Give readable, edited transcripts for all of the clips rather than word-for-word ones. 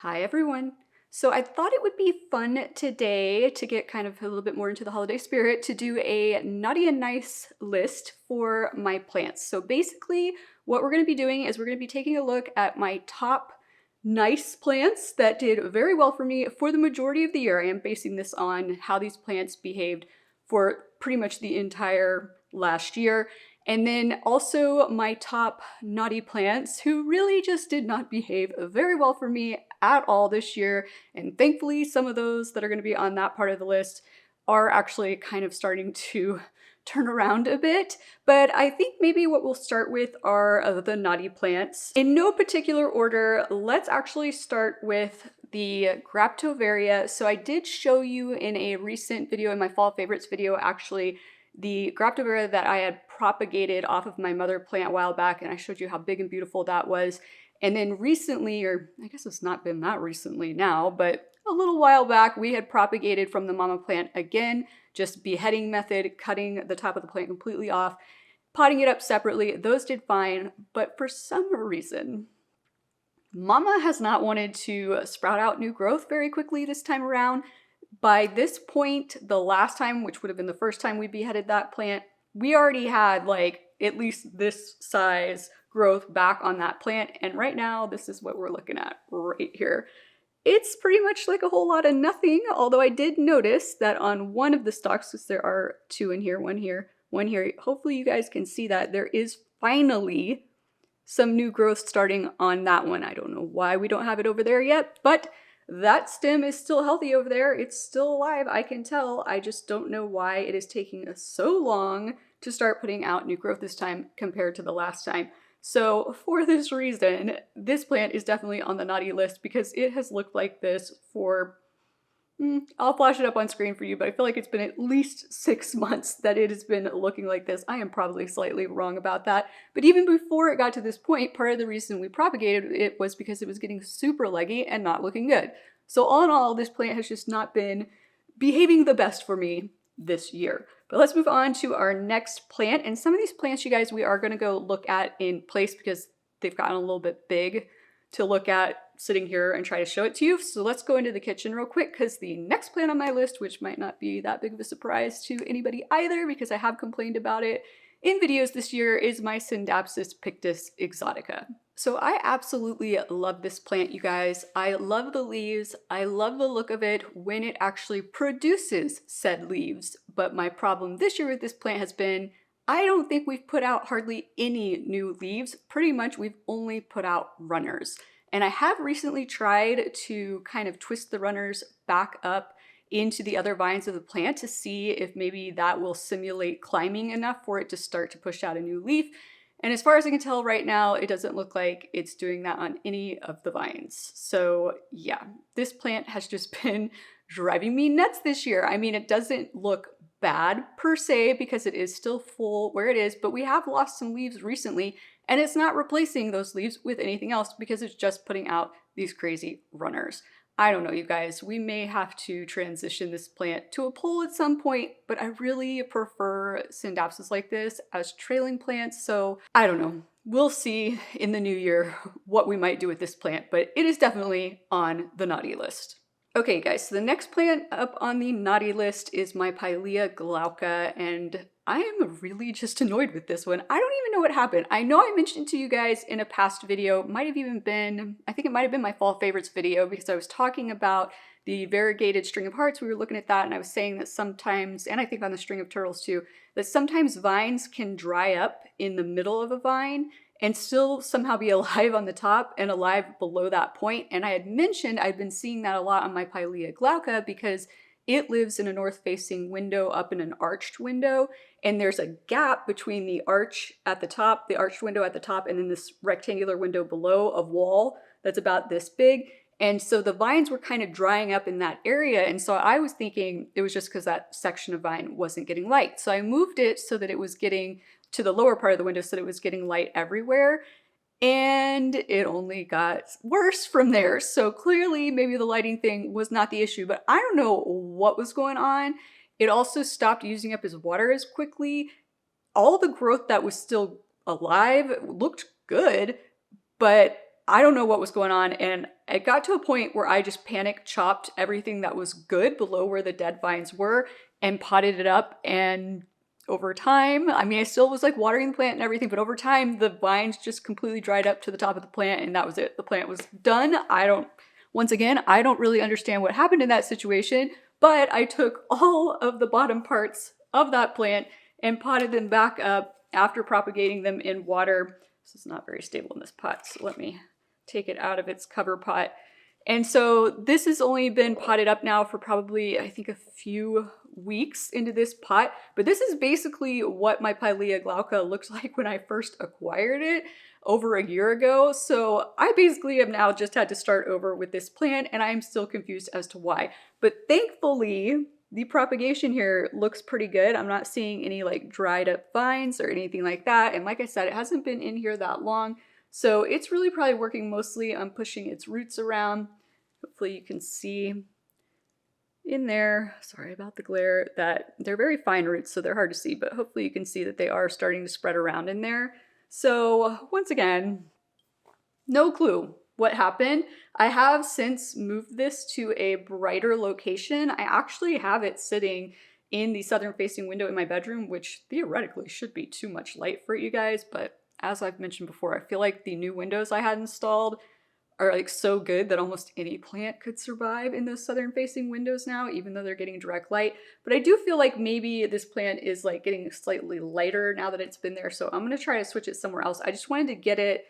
Hi everyone. So I thought it would be fun today to get kind of a little bit more into the holiday spirit to do a naughty and nice list for my plants. So basically what we're going to be doing is we're going to be taking a look at my top nice plants that did very well for me for the majority of the year. I am basing this on how these plants behaved for pretty much the entire last year. And then also my top naughty plants who really just did not behave very well for me at all this year. And thankfully, some of those that are going to be on that part of the list are actually kind of starting to turn around a bit. But I think maybe what we'll start with are the naughty plants. In no particular order, let's actually start with the Graptovaria. So I did show you in a recent video, in my fall favorites video, actually, the Graptovaria that I had propagated off of my mother plant a while back, and I showed you how big and beautiful that was. And then recently, or I guess it's not been that recently now, but a little while back, we had propagated from the mama plant again, just beheading method, cutting the top of the plant completely off, potting it up separately. Those did fine, but for some reason, mama has not wanted to sprout out new growth very quickly this time around. By this point, the last time, which would have been the first time we beheaded that plant, we already had like at least this size growth back on that plant. And right now, this is what we're looking at right here. It's pretty much like a whole lot of nothing, although I did notice that on one of the stalks, because there are two in here, one here, one here, hopefully you guys can see that there is finally some new growth starting on that one. I don't know why we don't have it over there yet, but that stem is still healthy over there. It's still alive, I can tell. I just don't know why it is taking us so long to start putting out new growth this time compared to the last time. So for this reason, this plant is definitely on the naughty list because it has looked like this for, I'll flash it up on screen for you, but I feel like it's been at least 6 months that it has been looking like this. I am probably slightly wrong about that. But even before it got to this point, part of the reason we propagated it was because it was getting super leggy and not looking good. So all in all, this plant has just not been behaving the best for me this year. But let's move on to our next plant. And some of these plants, you guys, we are going to go look at in place because they've gotten a little bit big to look at sitting here and try to show it to you. So let's go into the kitchen real quick because the next plant on my list, which might not be that big of a surprise to anybody either because I have complained about it in videos this year, is my Synapsis Pictus exotica. So I absolutely love this plant, you guys. I love the leaves. I love the look of it when it actually produces said leaves. But my problem this year with this plant has been, I don't think we've put out hardly any new leaves. Pretty much we've only put out runners. And I have recently tried to kind of twist the runners back up into the other vines of the plant to see if maybe that will simulate climbing enough for it to start to push out a new leaf. And as far as I can tell right now, it doesn't look like it's doing that on any of the vines. So yeah, this plant has just been driving me nuts this year. I mean, it doesn't look bad per se because it is still full where it is, but we have lost some leaves recently and it's not replacing those leaves with anything else because it's just putting out these crazy runners. I don't know, you guys, we may have to transition this plant to a pole at some point, but I really prefer Synapsis like this as trailing plants, so I don't know. We'll see in the new year what we might do with this plant, but it is definitely on the naughty list. Okay guys, so the next plant up on the naughty list is my Pilea Gala, and I am really just annoyed with this one. I don't even know what happened. I know I mentioned to you guys in a past video, might have even been, I think it might have been my fall favorites video because I was talking about the variegated string of hearts. We were looking at that and I was saying that sometimes, and I think on the string of turtles too, that sometimes vines can dry up in the middle of a vine and still somehow be alive on the top and alive below that point. And I had mentioned I'd been seeing that a lot on my Pilea glauca because it lives in a north-facing window up in an arched window, and there's a gap between the arch at the top, the arched window at the top, and then this rectangular window below of wall that's about this big. And so the vines were kind of drying up in that area. And so I was thinking it was just because that section of vine wasn't getting light. So I moved it so that it was getting to the lower part of the window so that it was getting light everywhere. And it only got worse from there. So clearly maybe the lighting thing was not the issue, but I don't know what was going on. It also stopped using up his water as quickly. All the growth that was still alive looked good, but I don't know what was going on, and it got to a point where I just panic chopped everything that was good below where the dead vines were and potted it up. And over time, I mean, I still was like watering the plant and everything, but over time the vines just completely dried up to the top of the plant, and that was it. The plant was done. Once again, I don't really understand what happened in that situation, but I took all of the bottom parts of that plant and potted them back up after propagating them in water. This is not very stable in this pot, so let me take it out of its cover pot. And so this has only been potted up now for probably, I think, a few weeks into this pot. But this is basically what my Pilea glauca looked like when I first acquired it over a year ago. So I basically have now just had to start over with this plant, and I'm still confused as to why. But thankfully, the propagation here looks pretty good. I'm not seeing any like dried up vines or anything like that. And like I said, it hasn't been in here that long. So it's really probably working mostly on pushing its roots around. Hopefully you can see in there, sorry about the glare, that they're very fine roots, so they're hard to see, but hopefully you can see that they are starting to spread around in there. So once again, no clue what happened. I have since moved this to a brighter location. I actually have it sitting in the southern facing window in my bedroom, which theoretically should be too much light for you guys, but as I've mentioned before, I feel like the new windows I had installed are like so good that almost any plant could survive in those southern facing windows now, even though they're getting direct light. But I do feel like maybe this plant is like getting slightly lighter now that it's been there. So I'm going to try to switch it somewhere else. I just wanted to get it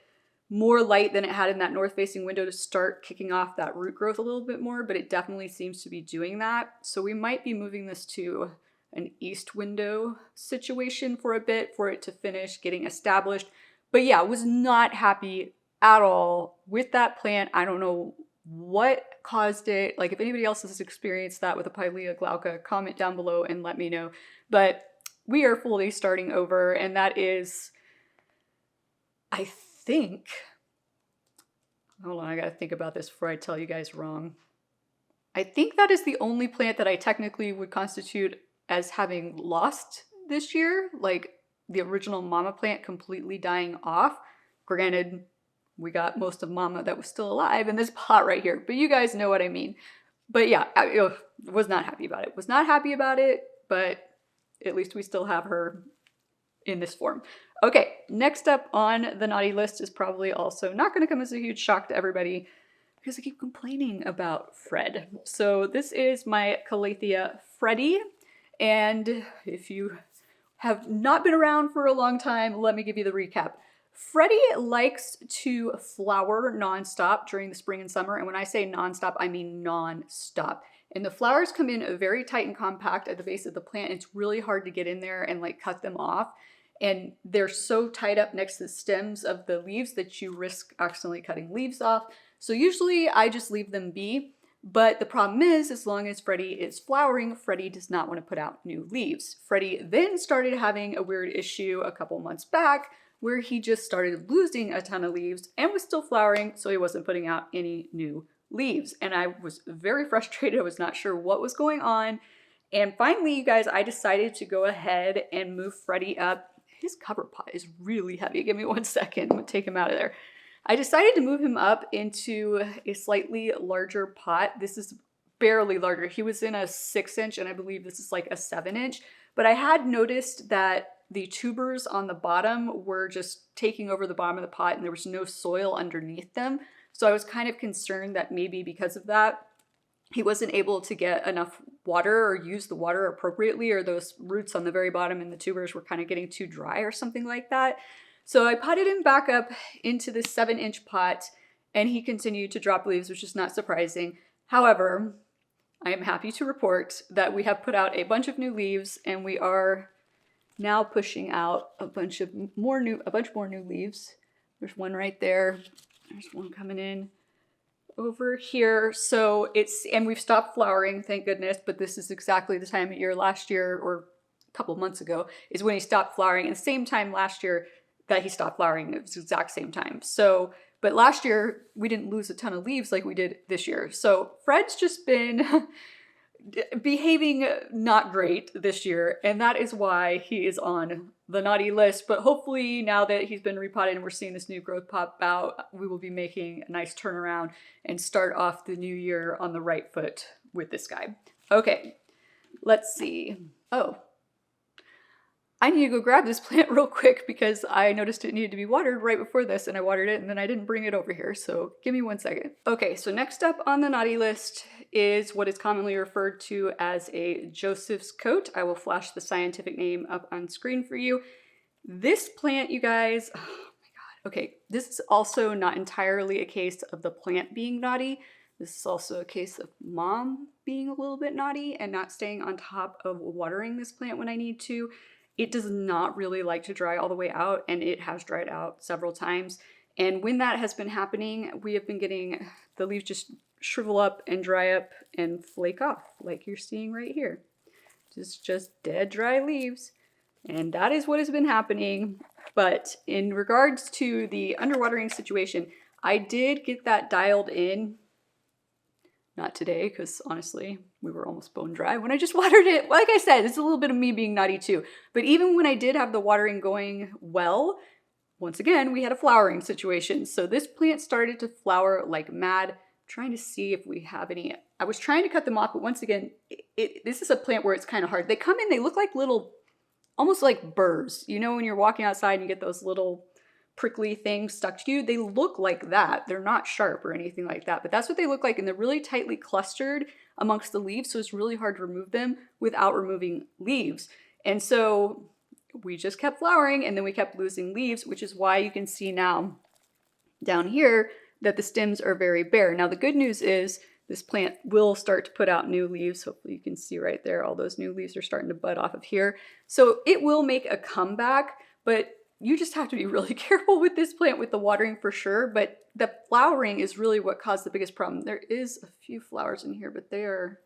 more light than it had in that north facing window to start kicking off that root growth a little bit more, but it definitely seems to be doing that. So we might be moving this to an east window situation for a bit for it to finish getting established. But yeah, was not happy at all with that plant. I don't know what caused it. Like if anybody else has experienced that with a Pilea glauca, comment down below and let me know. But we are fully starting over, and that is, I think, hold on, I gotta think about this before I tell you guys wrong. I think that is the only plant that I technically would constitute as having lost this year, like the original mama plant completely dying off. Granted, we got most of mama that was still alive in this pot right here, but you guys know what I mean. But yeah, I was not happy about it. Was not happy about it, but at least we still have her in this form. Okay, next up on the naughty list is probably also not going to come as a huge shock to everybody because I keep complaining about Fred. So this is my Calathea Freddy, and if you have not been around for a long time, let me give you the recap. Freddy likes to flower nonstop during the spring and summer, and when I say nonstop, I mean nonstop. And the flowers come in very tight and compact at the base of the plant. It's really hard to get in there and like cut them off. And they're so tied up next to the stems of the leaves that you risk accidentally cutting leaves off. So usually I just leave them be. But the problem is, as long as Freddy is flowering, Freddy does not want to put out new leaves. Freddy then started having a weird issue a couple months back where he just started losing a ton of leaves and was still flowering, so he wasn't putting out any new leaves. And I was very frustrated. I was not sure what was going on. And finally, you guys, I decided to go ahead and move Freddy up. His cover pot is really heavy. Give me 1 second. I'm gonna take him out of there. I decided to move him up into a slightly larger pot. This is barely larger. He was in a 6-inch, and I believe this is like a 7-inch. But I had noticed that the tubers on the bottom were just taking over the bottom of the pot, and there was no soil underneath them. So I was kind of concerned that maybe because of that, he wasn't able to get enough water or use the water appropriately, or those roots on the very bottom and the tubers were kind of getting too dry or something like that. So I potted him back up into this 7-inch pot, and he continued to drop leaves, which is not surprising. However, I am happy to report that we have put out a bunch of new leaves, and we are now pushing out a bunch more new leaves. There's one right there. There's one coming in over here. So and we've stopped flowering, thank goodness, but this is exactly the time of year last year, or a couple months ago, is when he stopped flowering. And the same time last year that he stopped flowering, it was the exact same time. So, but last year we didn't lose a ton of leaves like we did this year. So Fred's just been behaving not great this year, and that is why he is on the naughty list, but hopefully now that he's been repotted and we're seeing this new growth pop out, we will be making a nice turnaround and start off the new year on the right foot with this guy. Okay, let's see. Oh, I need to go grab this plant real quick because I noticed it needed to be watered right before this, and I watered it and then I didn't bring it over here, so give me 1 second. Okay, so next up on the naughty list is what is commonly referred to as a Joseph's coat. I will flash the scientific name up on screen for you. This plant, you guys, oh my god. Okay, this is also not entirely a case of the plant being naughty. This is also a case of mom being a little bit naughty and not staying on top of watering this plant when I need to. It does not really like to dry all the way out, and it has dried out several times. And when that has been happening, we have been getting the leaves just shrivel up and dry up and flake off, like you're seeing right here. Just dead, dry leaves. And that is what has been happening. But in regards to the underwatering situation, I did get that dialed in. Not today, because honestly, we were almost bone dry when I just watered it. Like I said, it's a little bit of me being naughty too. But even when I did have the watering going well, once again, we had a flowering situation. So this plant started to flower like mad. I'm trying to see if we have any. I was trying to cut them off, but once again, this is a plant where it's kind of hard. They come in, they look like little, almost like burrs. You know when you're walking outside and you get those little prickly things stuck to you, they look like that. They're not sharp or anything like that, but that's what they look like, and they're really tightly clustered amongst the leaves, so it's really hard to remove them without removing leaves. And so we just kept flowering, and then we kept losing leaves, which is why you can see now down here that the stems are very bare. Now the good news is this plant will start to put out new leaves. Hopefully you can see right there, all those new leaves are starting to bud off of here. So it will make a comeback, but you just have to be really careful with this plant with the watering for sure. But the flowering is really what caused the biggest problem. There is a few flowers in here, but they are,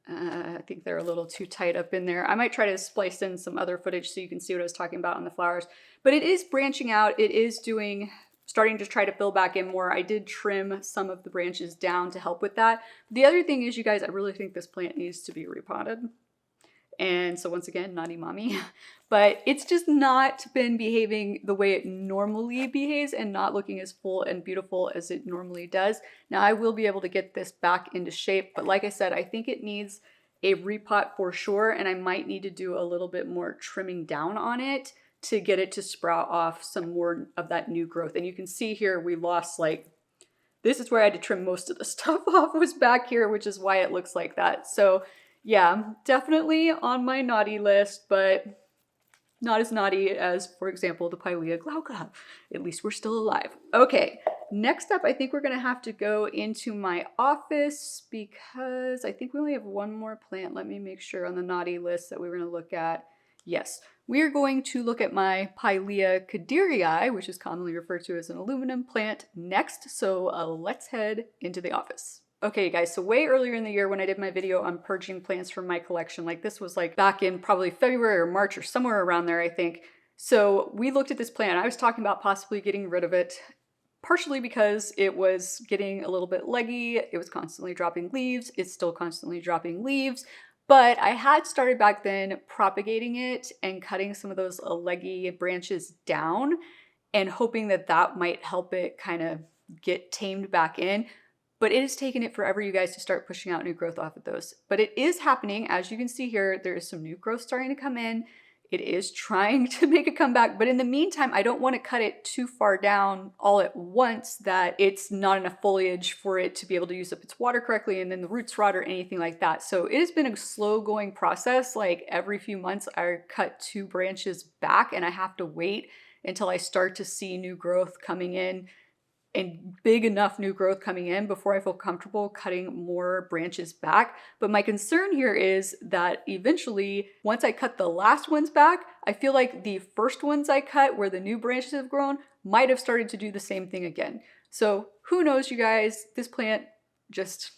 I think they're a little too tight up in there. I might try to splice in some other footage so you can see what I was talking about on the flowers. But it is branching out. It is starting to try to fill back in more. I did trim some of the branches down to help with that. The other thing is, you guys, I really think this plant needs to be repotted. And so once again, naughty mommy, but it's just not been behaving the way it normally behaves and not looking as full and beautiful as it normally does. Now I will be able to get this back into shape, but like I said, I think it needs a repot for sure. And I might need to do a little bit more trimming down on it to get it to sprout off some more of that new growth. And you can see here, we lost this is where I had to trim most of the stuff off, was back here, which is why it looks like that. So yeah, definitely on my naughty list, but not as naughty as, for example, the Pilea Gala. At least we're still alive. Okay, next up, I think we're gonna have to go into my office because I think we only have one more plant. Let me make sure on the naughty list that we're gonna look at. Yes, we are going to look at my Pilea Kadiri, which is commonly referred to as an aluminum plant, next. So let's head into the office. Okay guys, so way earlier in the year when I did my video on purging plants from my collection, like this was like back in probably February or March or somewhere around there, I think. So we looked at this plant. I was talking about possibly getting rid of it, partially because it was getting a little bit leggy. It was constantly dropping leaves. It's still constantly dropping leaves. But I had started back then propagating it and cutting some of those leggy branches down and hoping that that might help it kind of get tamed back in. But it has taken it forever, you guys, to start pushing out new growth off of those. But it is happening. As you can see here, there is some new growth starting to come in. It is trying to make a comeback. But in the meantime, I don't want to cut it too far down all at once that it's not enough foliage for it to be able to use up its water correctly and then the roots rot or anything like that. So it has been a slow going process. Like every few months, I cut 2 branches back and I have to wait until I start to see new growth coming in and big enough new growth coming in before I feel comfortable cutting more branches back. But my concern here is that eventually, once I cut the last ones back, I feel like the first ones I cut where the new branches have grown might have started to do the same thing again. So who knows, you guys, this plant just,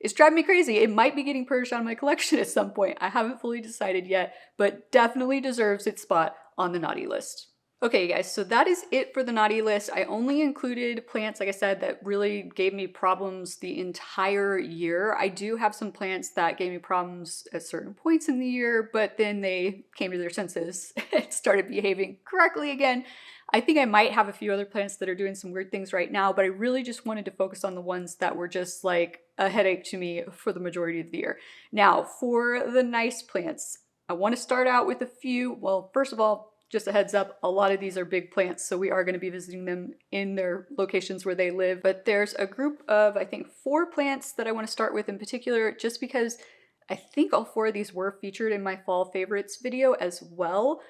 it's driving me crazy. It might be getting purged out of my collection at some point. I haven't fully decided yet, but definitely deserves its spot on the naughty list. Okay, guys, so that is it for the naughty list. I only included plants, like I said, that really gave me problems the entire year. I do have some plants that gave me problems at certain points in the year, but then they came to their senses and started behaving correctly again. I think I might have a few other plants that are doing some weird things right now, but I really just wanted to focus on the ones that were just like a headache to me for the majority of the year. Now, for the nice plants, I want to start out with a few. Well, first of all, just a heads up, a lot of these are big plants, so we are going to be visiting them in their locations where they live. But there's a group of, I think, 4 plants that I want to start with in particular, just because I think all 4 of these were featured in my fall favorites video as well.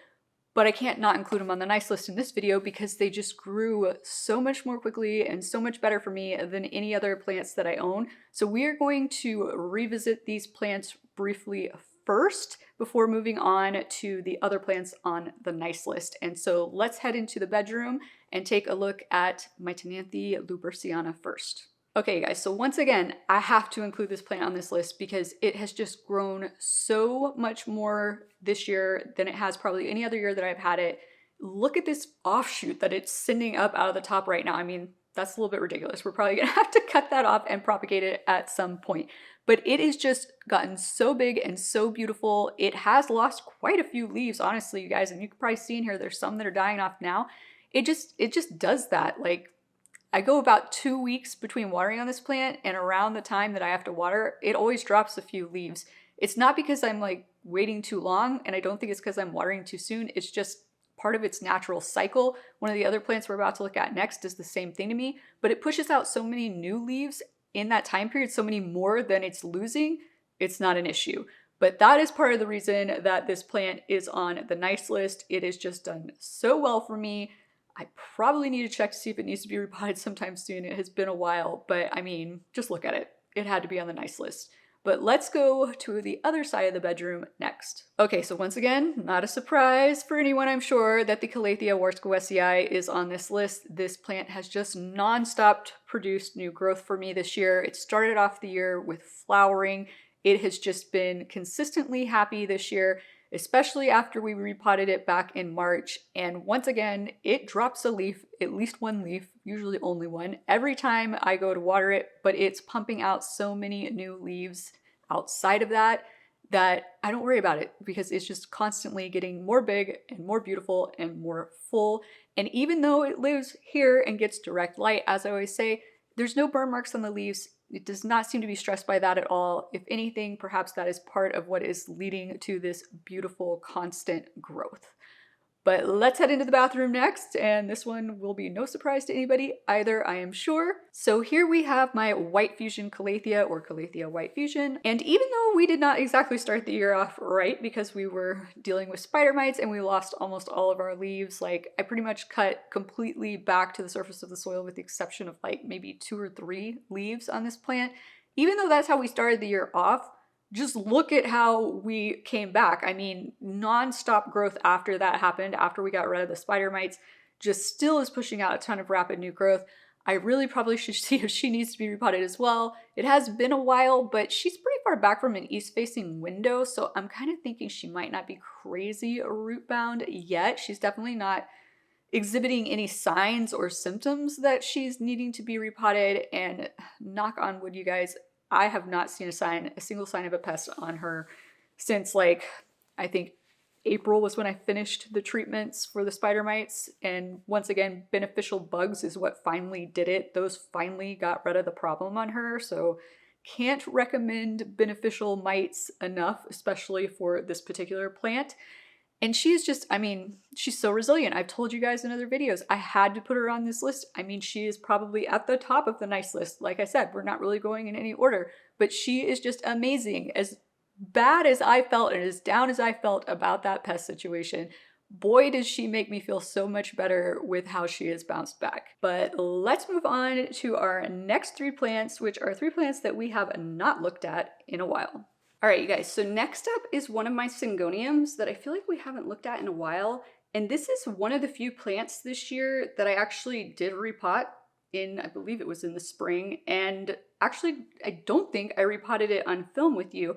But I can't not include them on the nice list in this video because they just grew so much more quickly and so much better for me than any other plants that I own. So we are going to revisit these plants briefly first before moving on to the other plants on the nice list. And so let's head into the bedroom and take a look at my Tenanthe luperciana first. Okay guys, so once again, I have to include this plant on this list because it has just grown so much more this year than it has probably any other year that I've had it. Look at this offshoot that it's sending up out of the top right now. I mean, that's a little bit ridiculous. We're probably gonna have to cut that off and propagate it at some point. But it has just gotten so big and so beautiful. It has lost quite a few leaves, honestly, you guys, and you can probably see in here, there's some that are dying off now. It just does that. Like, I go about 2 weeks between watering on this plant, and around the time that I have to water, it always drops a few leaves. It's not because I'm like waiting too long, and I don't think it's because I'm watering too soon. It's just part of its natural cycle. One of the other plants we're about to look at next does the same thing to me, but it pushes out so many new leaves in that time period, so many more than it's losing, it's not an issue. But that is part of the reason that this plant is on the nice list. It has just done so well for me. I probably need to check to see if it needs to be repotted sometime soon. It has been a while, but I mean, just look at it. It had to be on the nice list. But let's go to the other side of the bedroom next. Okay, so once again, not a surprise for anyone, I'm sure, that the Calathea warskowesii is on this list. This plant has just non-stop produced new growth for me this year. It started off the year with flowering. It has just been consistently happy this year, especially after we repotted it back in March. And once again, it drops a leaf, at least one leaf, usually only one, every time I go to water it, but it's pumping out so many new leaves outside of that I don't worry about it because it's just constantly getting more big and more beautiful and more full. And even though it lives here and gets direct light, as I always say, there's no burn marks on the leaves. It does not seem to be stressed by that at all. If anything, perhaps that is part of what is leading to this beautiful constant growth. But let's head into the bathroom next, and this one will be no surprise to anybody either, I am sure. So here we have my White Fusion Calathea, or Calathea White Fusion. And even though we did not exactly start the year off right because we were dealing with spider mites and we lost almost all of our leaves, like I pretty much cut completely back to the surface of the soil with the exception of like maybe 2 or 3 leaves on this plant. Even though that's how we started the year off, just look at how we came back. I mean, non-stop growth after that happened, after we got rid of the spider mites, just still is pushing out a ton of rapid new growth. I really probably should see if she needs to be repotted as well. It has been a while, but she's pretty far back from an east-facing window, so I'm kind of thinking she might not be crazy root-bound yet. She's definitely not exhibiting any signs or symptoms that she's needing to be repotted, and knock on wood, you guys, I have not seen a single sign of a pest on her since like, I think April was when I finished the treatments for the spider mites. And once again, beneficial bugs is what finally did it. Those finally got rid of the problem on her. So can't recommend beneficial mites enough, especially for this particular plant. And she's just, I mean, she's so resilient. I've told you guys in other videos, I had to put her on this list. I mean, she is probably at the top of the nice list. Like I said, we're not really going in any order, but she is just amazing. As bad as I felt and as down as I felt about that pest situation, boy, does she make me feel so much better with how she has bounced back. But let's move on to our next 3 plants, which are 3 plants that we have not looked at in a while. All right, you guys, so next up is one of my syngoniums that I feel like we haven't looked at in a while. And this is one of the few plants this year that I actually did repot in, I believe it was in the spring. And actually, I don't think I repotted it on film with you,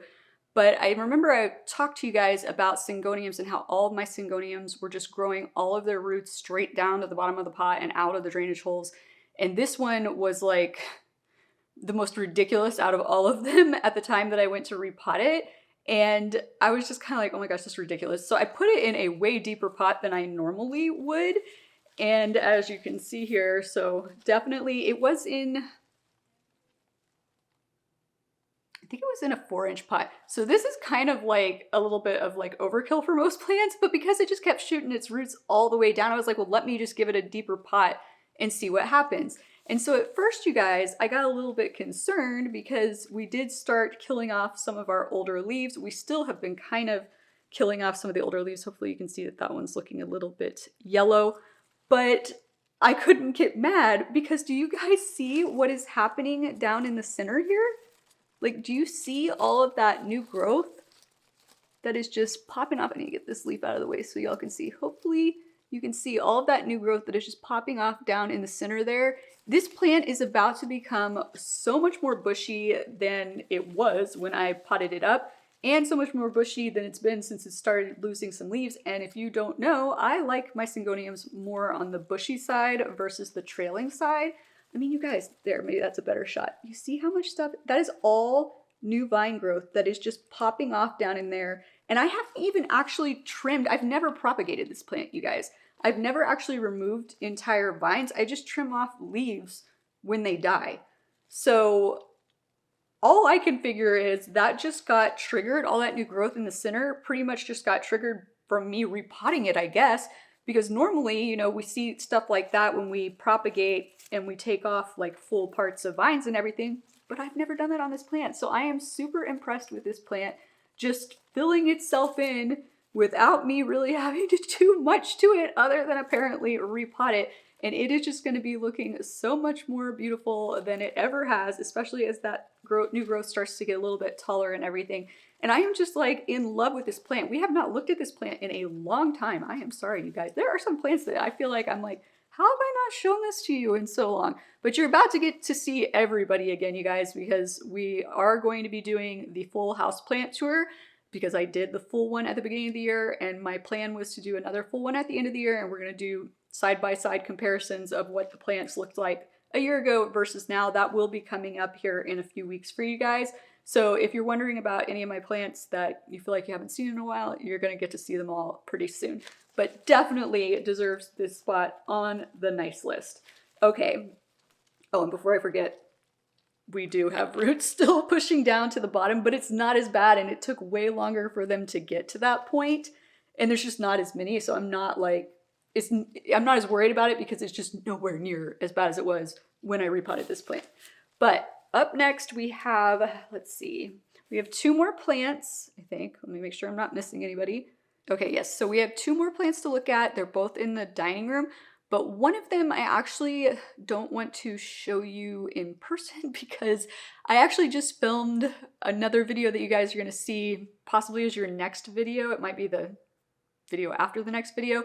But I remember I talked to you guys about syngoniums and how all of my syngoniums were just growing all of their roots straight down to the bottom of the pot and out of the drainage holes. And this one was like the most ridiculous out of all of them at the time that I went to repot it. And I was just kind of like, oh my gosh, this is ridiculous. So I put it in a way deeper pot than I normally would. And as you can see here, so definitely it was in, I think it was in a 4-inch pot. So this is kind of like a little bit of like overkill for most plants, but because it just kept shooting its roots all the way down, I was like, well, let me just give it a deeper pot and see what happens. And so at first, you guys, I got a little bit concerned because we did start killing off some of our older leaves. We still have been kind of killing off some of the older leaves. Hopefully you can see that that one's looking a little bit yellow, but I couldn't get mad because do you guys see what is happening down in the center here? Like, do you see all of that new growth that is just popping up? I need to get this leaf out of the way so y'all can see. Hopefully you can see all of that new growth that is just popping off down in the center there. This plant is about to become so much more bushy than it was when I potted it up, and so much more bushy than it's been since it started losing some leaves. And if you don't know, I like my syngoniums more on the bushy side versus the trailing side. I mean, you guys, there, maybe that's a better shot. You see how much stuff? That is all new vine growth that is just popping off down in there. And I haven't even actually trimmed, I've never propagated this plant, you guys. I've never actually removed entire vines. I just trim off leaves when they die. So all I can figure is that just got triggered. All that new growth in the center pretty much just got triggered from me repotting it, I guess. Because normally, you know, we see stuff like that when we propagate and we take off like full parts of vines and everything. But I've never done that on this plant. So I am super impressed with this plant just filling itself in without me really having to do much to it other than apparently repot it. And it is just going to be looking so much more beautiful than it ever has, especially as that new growth starts to get a little bit taller and everything. And I am just like in love with this plant. We have not looked at this plant in a long time. I am sorry, you guys. There are some plants that I feel like I'm like, how have I not shown this to you in so long? But you're about to get to see everybody again, you guys, because we are going to be doing the full house plant tour, because I did the full one at the beginning of the year, and my plan was to do another full one at the end of the year, and we're going to do side-by-side comparisons of what the plants looked like a year ago versus now. That will be coming up here in a few weeks for you guys. So if you're wondering about any of my plants that you feel like you haven't seen in a while, you're going to get to see them all pretty soon. But definitely deserves this spot on the nice list. Okay. Oh, and before I forget, we do have roots still pushing down to the bottom, but it's not as bad, and it took way longer for them to get to that point, and there's just not as many, so I'm not as worried about it because it's just nowhere near as bad as it was when I repotted this plant. But up next we have, let's see, we have 2 more plants, I think. Let me make sure I'm not missing anybody. Okay, yes, so we have 2 more plants to look at. They're both in the dining room. But one of them I actually don't want to show you in person because I actually just filmed another video that you guys are going to see possibly as your next video. It might be the video after the next video.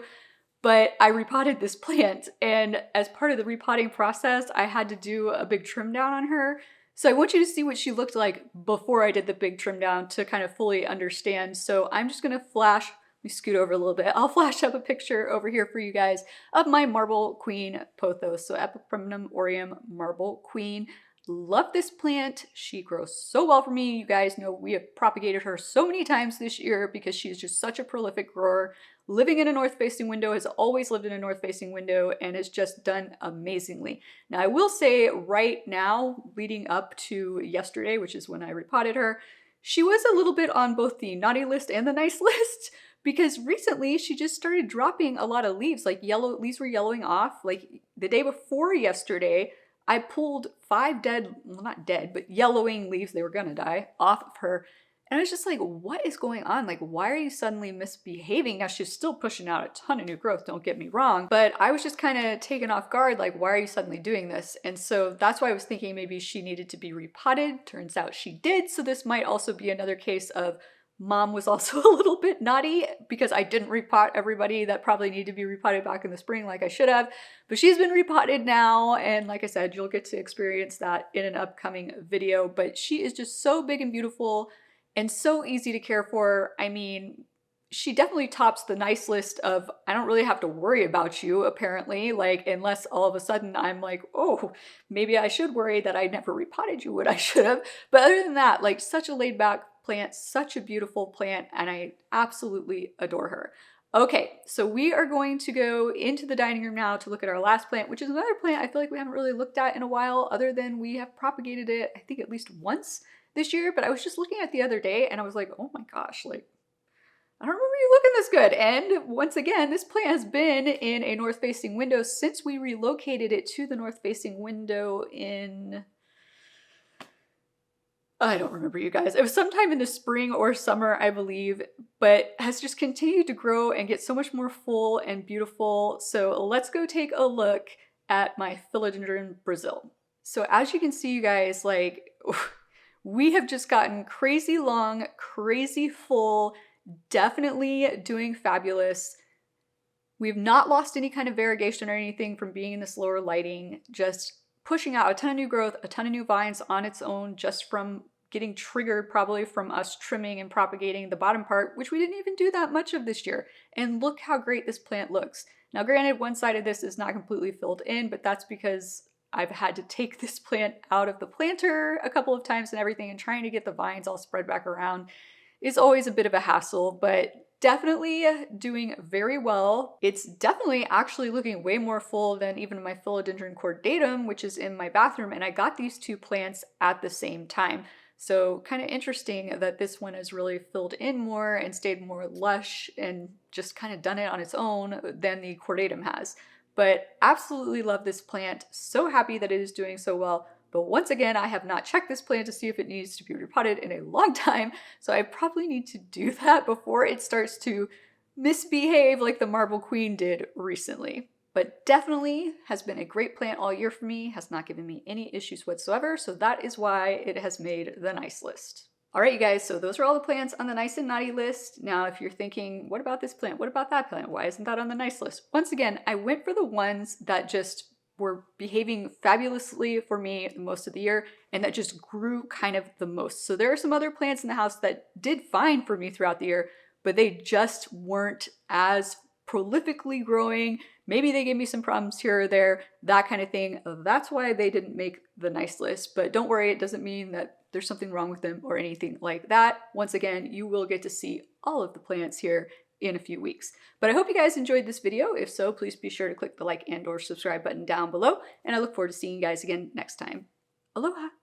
But I repotted this plant, and as part of the repotting process, I had to do a big trim down on her. So I want you to see what she looked like before I did the big trim down to kind of fully understand. So I'm just going to flash. Let me scoot over a little bit. I'll flash up a picture over here for you guys of my Marble Queen pothos. So Epipremnum aureum Marble Queen. Love this plant. She grows so well for me. You guys know we have propagated her so many times this year because she's just such a prolific grower. Living in a north-facing window, has always lived in a north-facing window, and has just done amazingly. Now I will say right now, leading up to yesterday, which is when I repotted her, she was a little bit on both the naughty list and the nice list. Because recently she just started dropping a lot of leaves, like leaves were yellowing off. Like the day before yesterday, I pulled 5 dead, well not dead, but yellowing leaves, they were gonna die, off of her. And I was just like, what is going on? Like, why are you suddenly misbehaving? Now she's still pushing out a ton of new growth, don't get me wrong, but I was just kind of taken off guard, like, why are you suddenly doing this? And so that's why I was thinking maybe she needed to be repotted. Turns out she did, so this might also be another case of Mom was also a little bit naughty because I didn't repot everybody that probably needed to be repotted back in the spring like I should have. But she's been repotted now, and like I said, you'll get to experience that in an upcoming video. But she is just so big and beautiful, and so easy to care for. I mean, she definitely tops the nice list of I don't really have to worry about you, apparently, like, unless all of a sudden I'm like, oh, maybe I should worry that I never repotted you when I should have. But other than that, like, such a laid back plant, such a beautiful plant, and I absolutely adore her. Okay, so we are going to go into the dining room now to look at our last plant, which is another plant I feel like we haven't really looked at in a while, other than we have propagated it, I think at least once this year. But I was just looking at it the other day and I was like, oh my gosh, like, I don't remember you looking this good. And once again, this plant has been in a north-facing window since we relocated it to the north-facing window in, I don't remember, you guys. It was sometime in the spring or summer, I believe, but has just continued to grow and get so much more full and beautiful. So let's go take a look at my philodendron Brazil. So as you can see, you guys, like, we have just gotten crazy long, crazy full, definitely doing fabulous. We've not lost any kind of variegation or anything from being in this lower lighting, just pushing out a ton of new growth, a ton of new vines on its own, just from getting triggered probably from us trimming and propagating the bottom part, which we didn't even do that much of this year. And look how great this plant looks. Now granted, one side of this is not completely filled in, but that's because I've had to take this plant out of the planter a couple of times and everything, and trying to get the vines all spread back around is always a bit of a hassle, but definitely doing very well. It's definitely actually looking way more full than even my philodendron cordatum, which is in my bathroom, and I got these two plants at the same time. So kind of interesting that this one has really filled in more and stayed more lush and just kind of done it on its own than the cordatum has. But absolutely love this plant. So happy that it is doing so well. But once again, I have not checked this plant to see if it needs to be repotted in a long time, so I probably need to do that before it starts to misbehave like the Marble Queen did recently. But definitely has been a great plant all year for me, has not given me any issues whatsoever, so that is why it has made the nice list. All right, you guys, so those are all the plants on the nice and naughty list. Now, if you're thinking, what about this plant? What about that plant? Why isn't that on the nice list? Once again, I went for the ones that just were behaving fabulously for me most of the year and that just grew kind of the most. So there are some other plants in the house that did fine for me throughout the year, but they just weren't as prolifically growing. Maybe they gave me some problems here or there, that kind of thing. That's why they didn't make the nice list. But don't worry, it doesn't mean that there's something wrong with them or anything like that. Once again, you will get to see all of the plants here in a few weeks. But I hope you guys enjoyed this video. If so, please be sure to click the like and/or subscribe button down below. And I look forward to seeing you guys again next time. Aloha!